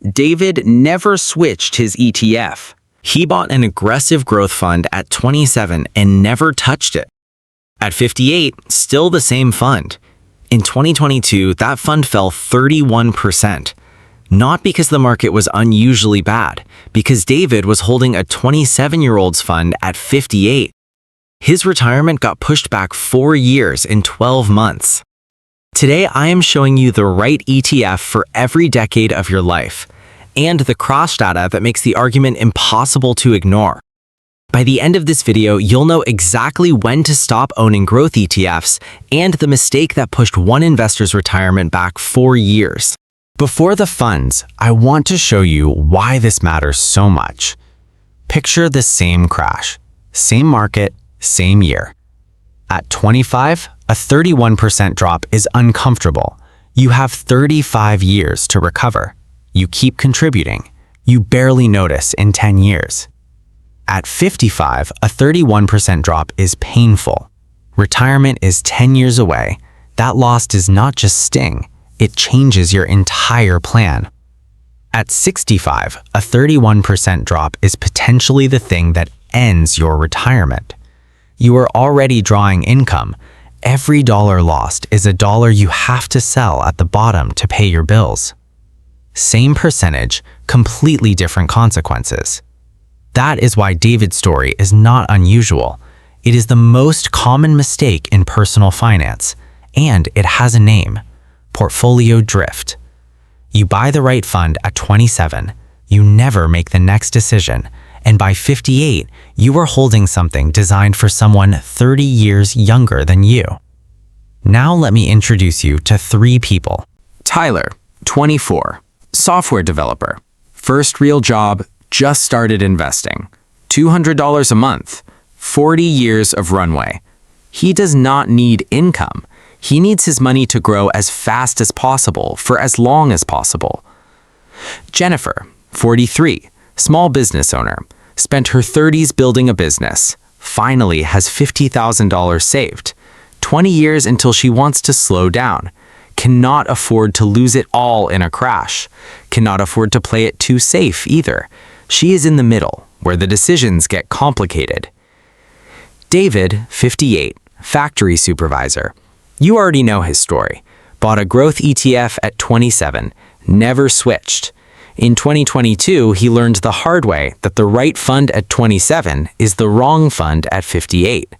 David never switched his ETF. He bought an aggressive growth fund at 27 and never touched it. At 58, still the same fund. In 2022, that fund fell 31%. Not because the market was unusually bad, because David was holding a 27-year-old's fund at 58. His retirement got pushed back 4 years in 12 months. Today, I am showing you the right ETF for every decade of your life, and the cross data that makes the argument impossible to ignore. By the end of this video, you'll know exactly when to stop owning growth ETFs and the mistake that pushed one investor's retirement back 4 years. Before the funds, I want to show you why this matters so much. Picture the same crash, same market, same year. At 25, a 31% drop is uncomfortable. You have 35 years to recover. You keep contributing. You barely notice in 10 years. At 55, a 31% drop is painful. Retirement is 10 years away. That loss does not just sting, it changes your entire plan. At 65, a 31% drop is potentially the thing that ends your retirement. You are already drawing income. Every dollar lost is a dollar you have to sell at the bottom to pay your bills. Same percentage, completely different consequences. That is why David's story is not unusual. It is the most common mistake in personal finance, and it has a name: portfolio drift. You buy the right fund at 27, you never make the next decision, and by 58, you are holding something designed for someone 30 years younger than you. Now let me introduce you to 3 people. Tyler, 24, software developer, first real job, just started investing, $200 a month, 40 years of runway. He does not need income. He needs his money to grow as fast as possible for as long as possible. Jennifer, 43, small business owner, spent her 30s building a business, finally has $50,000 saved, 20 years until she wants to slow down, cannot afford to lose it all in a crash, cannot afford to play it too safe either. She is in the middle, where the decisions get complicated. David, 58, factory supervisor. You already know his story. Bought a growth ETF at 27, never switched. In 2022, he learned the hard way that the right fund at 27 is the wrong fund at 58.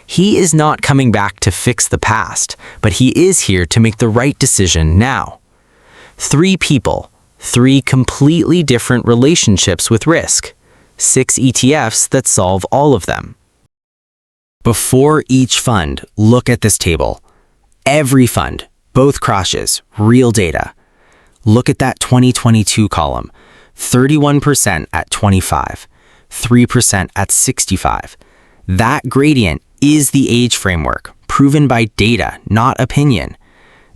He is not coming back to fix the past, but he is here to make the right decision now. 3 people, 3 completely different relationships with risk, 6 ETFs that solve all of them. Before each fund, look at this table. Every fund, both crashes, real data. Look at that 2022 column, 31% at 25, 3% at 65. That gradient is the age framework, proven by data, not opinion.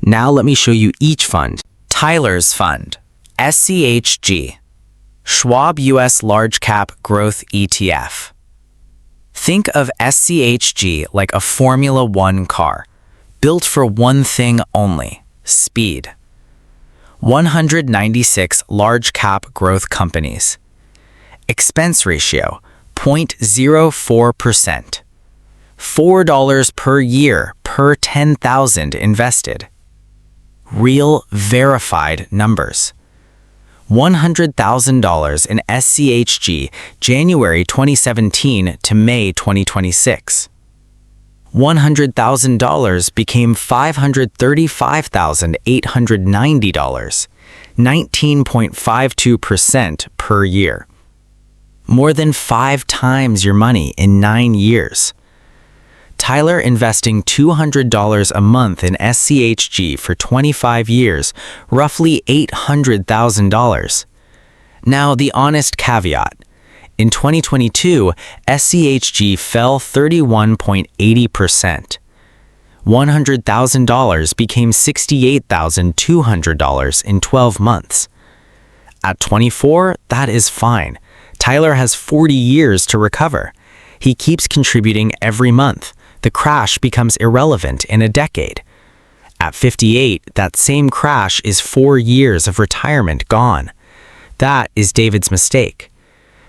Now let me show you each fund. Tyler's fund, SCHG, Schwab US Large Cap Growth ETF. Think of SCHG like a Formula One car, built for one thing only: speed. 196 large cap growth companies. Expense ratio, 0.04%. $4 per year per 10,000 invested. Real, verified numbers. $100,000 in SCHG January 2017 to May 2026. $100,000 became $535,890, 19.52% per year. More than 5 times your money in 9 years. Tyler investing $200 a month in SCHG for 25 years, roughly $800,000. Now, the honest caveat. In 2022, SCHG fell 31.80%. $100,000 became $68,200 in 12 months. At 24, that is fine. Tyler has 40 years to recover. He keeps contributing every month. The crash becomes irrelevant in a decade. At 58, that same crash is 4 years of retirement gone. That is David's mistake.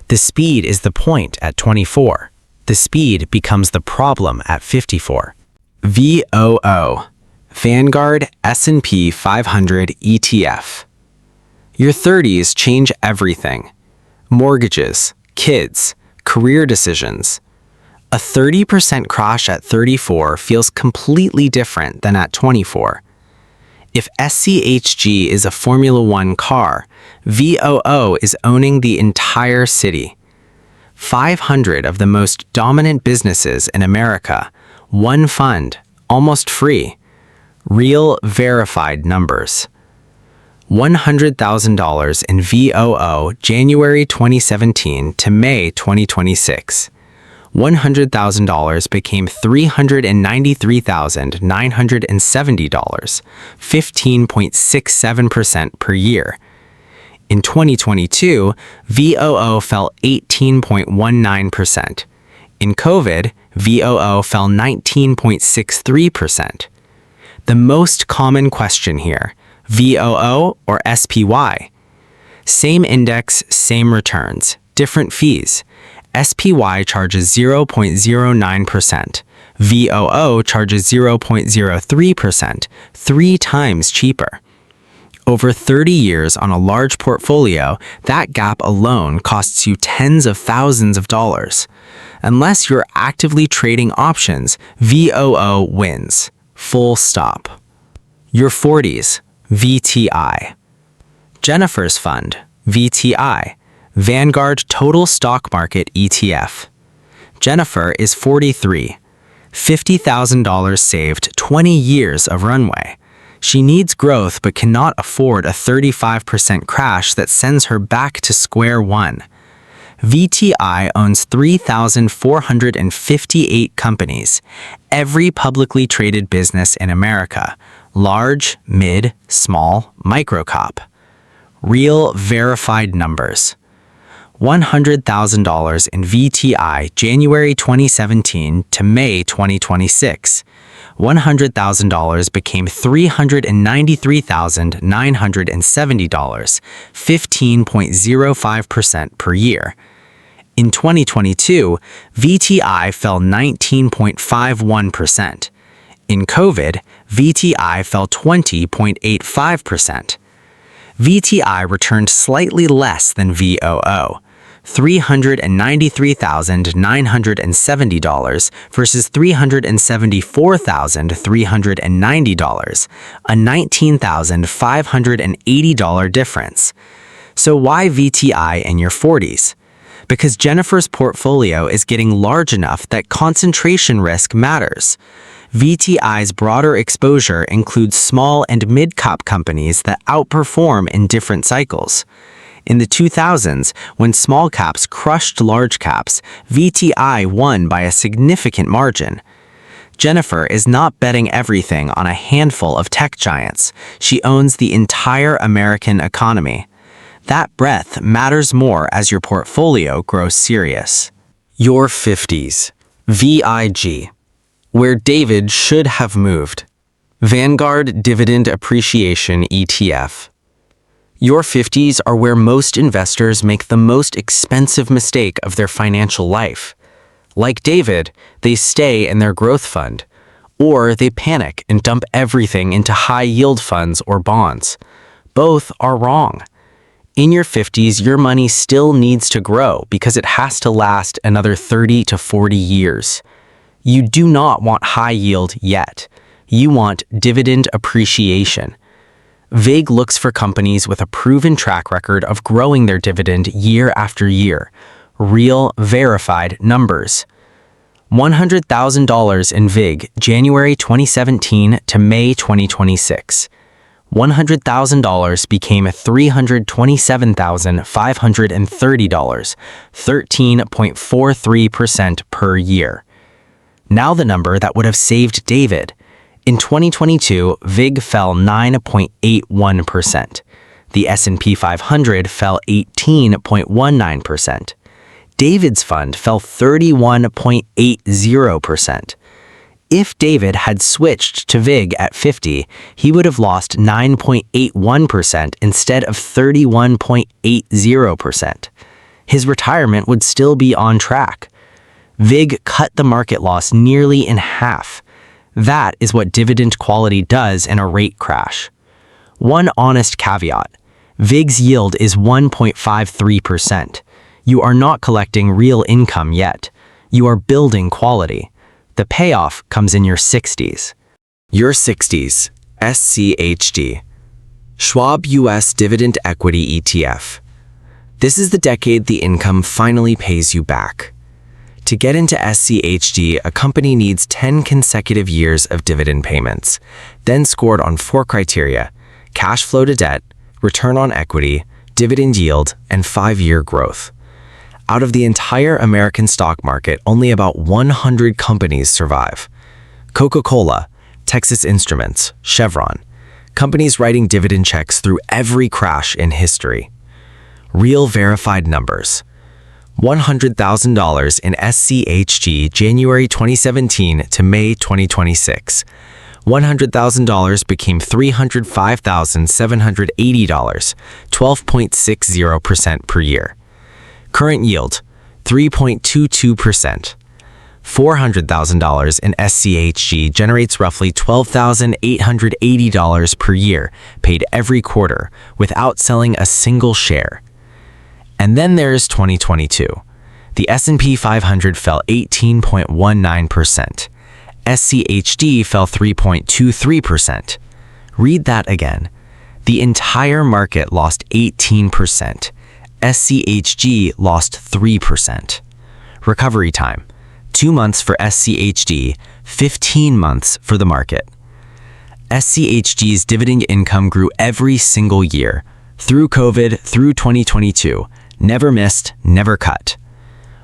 The speed is the point at 24. The speed becomes the problem at 54. VOO, Vanguard S&P 500 ETF. Your 30s change everything. Mortgages, kids, career decisions. A 30% crash at 34 feels completely different than at 24. If SCHG is a Formula One car, VOO is owning the entire city. 500 of the most dominant businesses in America, one fund, almost free. Real verified numbers. $100,000 in VOO January 2017 to May 2026. $100,000 became $393,970, 15.67% per year. In 2022, VOO fell 18.19%. In COVID, VOO fell 19.63%. The most common question here, VOO or SPY? Same index, same returns, different fees. SPY charges 0.09%. VOO charges 0.03%, 3 times cheaper. Over 30 years on a large portfolio, that gap alone costs you tens of thousands of dollars. Unless you're actively trading options, VOO wins. Full stop. Your 40s, VTI. Jennifer's Fund, VTI, Vanguard Total Stock Market ETF. Jennifer is 43. $50,000 saved, 20 years of runway. She needs growth but cannot afford a 35% crash that sends her back to square one. VTI owns 3,458 companies, every publicly traded business in America, large, mid, small, micro-cap. Real verified numbers. $100,000 in VTI January 2017 to May 2026. $100,000 became $393,970, 15.05% per year. In 2022, VTI fell 19.51%. In COVID, VTI fell 20.85%. VTI returned slightly less than VOO, $393,970 versus $374,390, a $19,580 difference. So why VTI in your 40s? Because Jennifer's portfolio is getting large enough that concentration risk matters. VTI's broader exposure includes small and mid-cap companies that outperform in different cycles. In the 2000s, when small caps crushed large caps, VTI won by a significant margin. Jennifer is not betting everything on a handful of tech giants. She owns the entire American economy. That breadth matters more as your portfolio grows serious. Your 50s. VIG. Where David should have moved. Vanguard Dividend Appreciation ETF. Your 50s are where most investors make the most expensive mistake of their financial life. Like David, they stay in their growth fund, or they panic and dump everything into high-yield funds or bonds. Both are wrong. In your 50s, your money still needs to grow because it has to last another 30 to 40 years. You do not want high yield yet. You want dividend appreciation. VIG looks for companies with a proven track record of growing their dividend year after year. Real, verified numbers. $100,000 in VIG, January 2017 to May 2026. $100,000 became $327,530, 13.43% per year. Now the number that would have saved David. In 2022, VIG fell 9.81%. The S&P 500 fell 18.19%. David's fund fell 31.80%. If David had switched to VIG at 50, he would have lost 9.81% instead of 31.80%. His retirement would still be on track. VIG cut the market loss nearly in half. That is what dividend quality does in a rate crash. One honest caveat: VIG's yield is 1.53%. You are not collecting real income yet. You are building quality. The payoff comes in your 60s. Your 60s, SCHD. Schwab U.S. Dividend Equity ETF. This is the decade the income finally pays you back. To get into SCHD, a company needs 10 consecutive years of dividend payments, then scored on 4 criteria: cash flow to debt, return on equity, dividend yield, and 5-year growth. Out of the entire American stock market, only about 100 companies survive. Coca-Cola, Texas Instruments, Chevron, companies writing dividend checks through every crash in history. Real verified numbers. $100,000 in SCHG January 2017 to May 2026. $100,000 became $305,780, 12.60% per year. Current yield, 3.22%. $400,000 in SCHG generates roughly $12,880 per year, paid every quarter, without selling a single share. And then there's 2022. The S&P 500 fell 18.19%. SCHD fell 3.23%. Read that again. The entire market lost 18%. SCHG lost 3%. Recovery time: 2 months for SCHD, 15 months for the market. SCHG's dividend income grew every single year, through COVID, through 2022, never missed, never cut.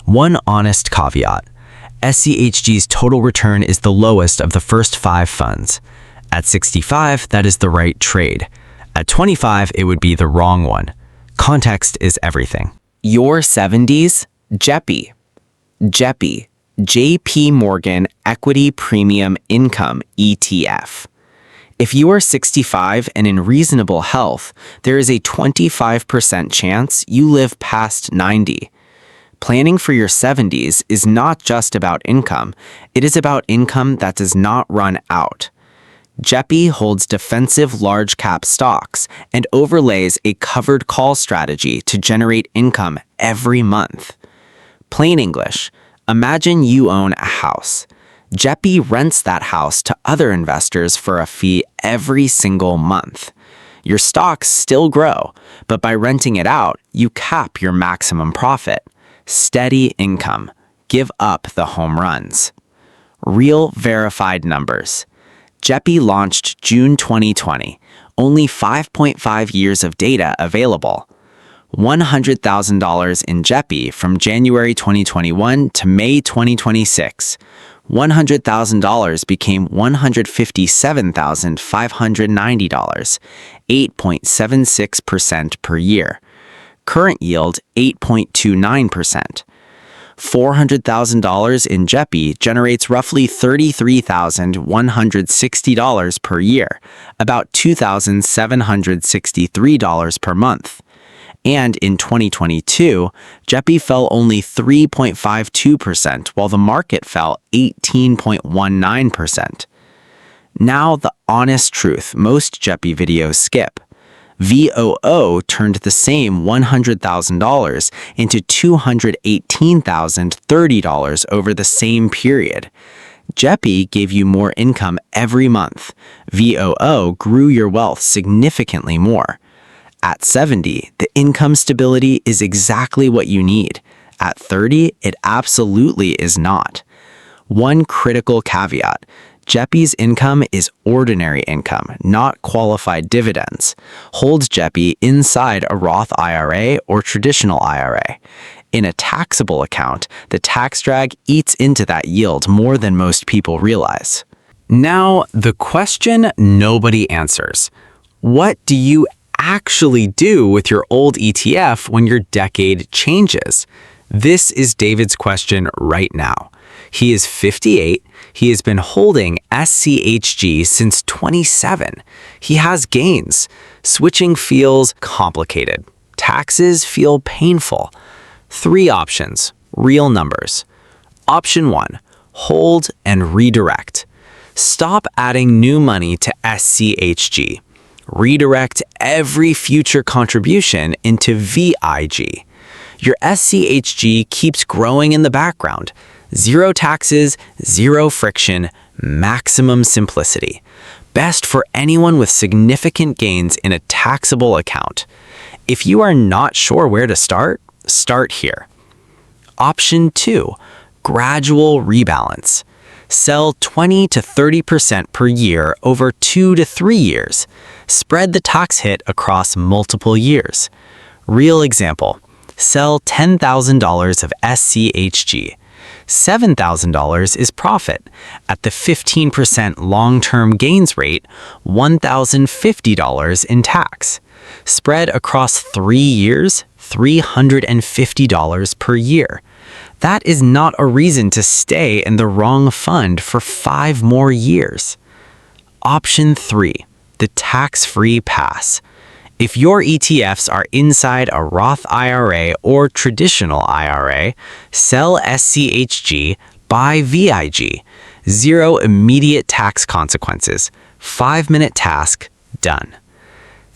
One honest caveat: SCHG's total return is the lowest of the first 5 funds. At 65, that is the right trade. At 25, it would be the wrong one. Context is everything. Your 70s, JEPI. JEPI, JP Morgan Equity Premium Income ETF. If you are 65 and in reasonable health, there is a 25% chance you live past 90. Planning for your 70s is not just about income, it is about income that does not run out. JEPI holds defensive large-cap stocks and overlays a covered call strategy to generate income every month. Plain English: imagine you own a house. JEPI rents that house to other investors for a fee every single month. Your stocks still grow, but by renting it out, you cap your maximum profit. Steady income. Give up the home runs. Real verified numbers. JEPI launched June 2020, only 5.5 years of data available. $100,000 in JEPI from January 2021 to May 2026. $100,000 became $157,590, 8.76% per year. Current yield, 8.29%. $400,000 in JEPI generates roughly $33,160 per year, about $2,763 per month. And in 2022, JEPI fell only 3.52%, while the market fell 18.19%. Now, the honest truth most JEPI videos skip. VOO turned the same $100,000 into $218,030 over the same period. JEPI gave you more income every month. VOO grew your wealth significantly more. At 70, the income stability is exactly what you need. At 30, it absolutely is not. One critical caveat: JEPI's income is ordinary income, not qualified dividends. Hold JEPI inside a Roth IRA or traditional IRA. In a taxable account, the tax drag eats into that yield more than most people realize. Now, the question nobody answers. What do you actually do with your old ETF when your decade changes? This is David's question right now. He is 58, He has been holding SCHG since 27. He has gains. Switching feels complicated. Taxes feel painful. 3 options, real numbers. Option 1, hold and redirect. Stop adding new money to SCHG. Redirect every future contribution into VIG. Your SCHG keeps growing in the background. 0 taxes, 0 friction, maximum simplicity. Best for anyone with significant gains in a taxable account. If you are not sure where to start, start here. Option 2, gradual rebalance. Sell 20 to 30% per year over 2 to 3 years. Spread the tax hit across multiple years. Real example, sell $10,000 of SCHG. $7,000 is profit. At the 15% long-term gains rate, $1,050 in tax. Spread across 3 years, $350 per year. That is not a reason to stay in the wrong fund for 5 more years. Option 3, the tax-free pass. If your ETFs are inside a Roth IRA or traditional IRA, sell SCHG, buy VIG. 0 immediate tax consequences. 5-minute task, done.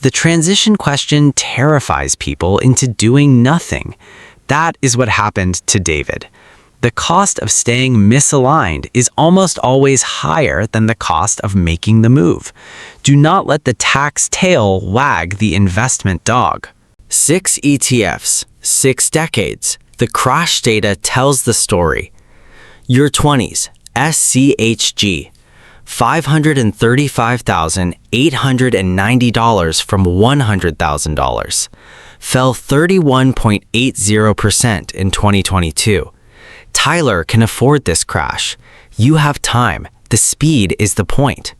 The transition question terrifies people into doing nothing. That is what happened to David. The cost of staying misaligned is almost always higher than the cost of making the move. Do not let the tax tail wag the investment dog. 6 ETFs, 6 decades. The crash data tells the story. Your 20s, SCHG. $535,890 from $100,000. Fell 31.80% in 2022. Tyler can afford this crash. You have time. The speed is the point.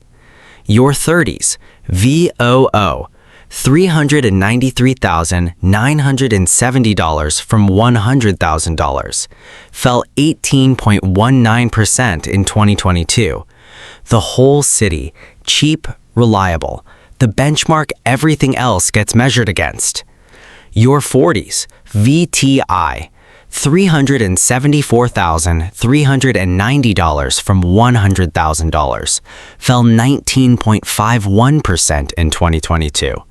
Your 30s, VOO. $393,970 from $100,000. Fell 18.19% in 2022. The whole city, cheap, reliable. The benchmark everything else gets measured against. Your 40s, VTI. $374,390 from $100,000. Fell 19.51% in 2022.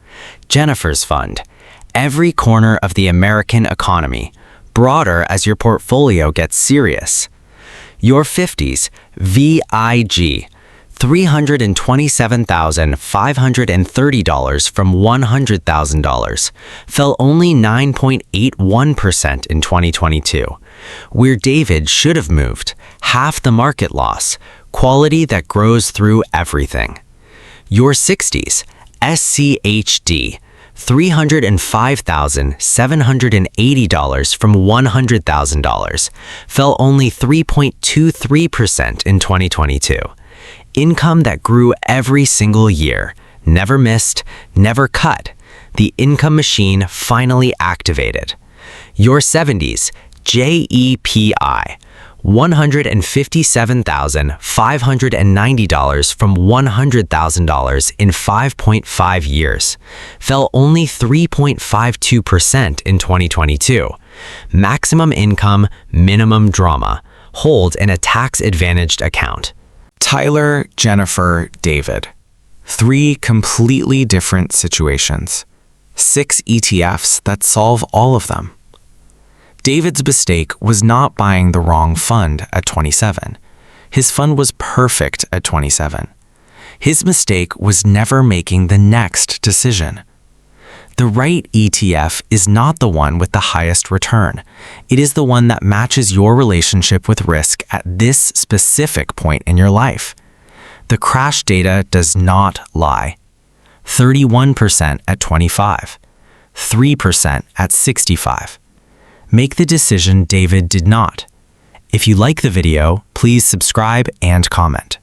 Jennifer's Fund. Every corner of the American economy. Broader as your portfolio gets serious. Your 50s, VIG. $327,530 from $100,000. Fell only 9.81% in 2022. Where David should have moved. Half the market loss. Quality that grows through everything. Your 60s, SCHD. $305,780 from $100,000. Fell only 3.23% in 2022. Income that grew every single year. Never missed, never cut. The income machine finally activated. Your 70s, JEPI. $157,590 from $100,000 in 5.5 years. Fell only 3.52% in 2022. Maximum income, minimum drama. Hold in a tax-advantaged account. Tyler, Jennifer, David. 3 completely different situations. 6 ETFs that solve all of them. David's mistake was not buying the wrong fund at 27. His fund was perfect at 27. His mistake was never making the next decision. The right ETF is not the one with the highest return. It is the one that matches your relationship with risk at this specific point in your life. The crash data does not lie. 31% at 25. 3% at 65. Make the decision David did not. If you like the video, please subscribe and comment.